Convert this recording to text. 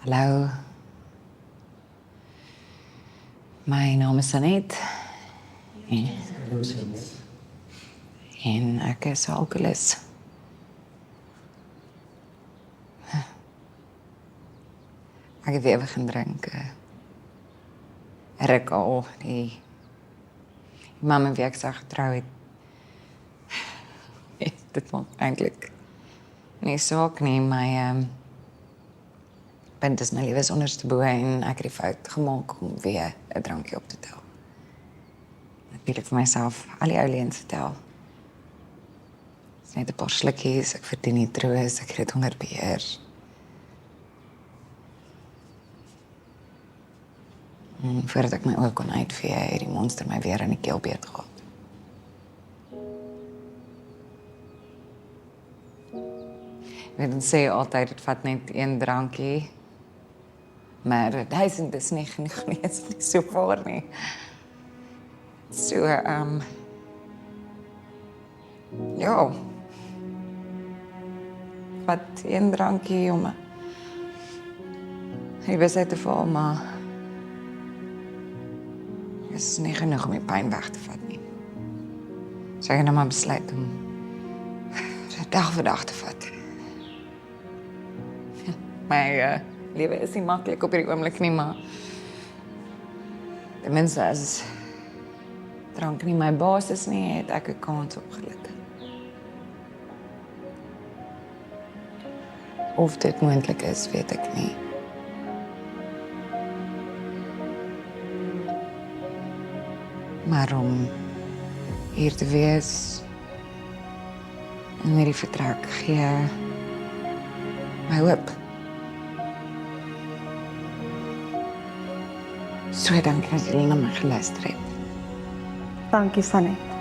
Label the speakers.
Speaker 1: Hallo. My naam is Sanet. En ek is alkoholist. Ek het weer begin drink. Ruk al, die man met wie ek so getrou het. Dit maak eintlik nie saak nie, my punt is my lewe is onderste bo en ek het die fout gemaak om weer 'n drankie op te tel. Ek het vir myself al die olie in te tel. Dis net 'n paar slukkies, ek verdien nie troos, ek het dit onder beheer. Voordat ek my oë kon uitvee, het die monster my weer in die keel beet gehad. Ek sê altyd, dit vat net een drankie. Maar 1000 is nie genoeg nie, is nie so waar nie. So, ja. Vat een drankie om die wysheid te val, maar is nie genoeg om die pyn weg te vat nie. So ek het nou maar besluit om dag vir dag te vat. My lewe is nie maklik op hierdie oomblik nie, maar ten minste as drank nie my baas is nie, het ek 'n kans op geluk. Of dit moontlik is, weet ek nie. Maar om hier te wees en hierdie vertrek gee my hoop. So dankie dat julle na my geluister het.
Speaker 2: Dankie, Sanet.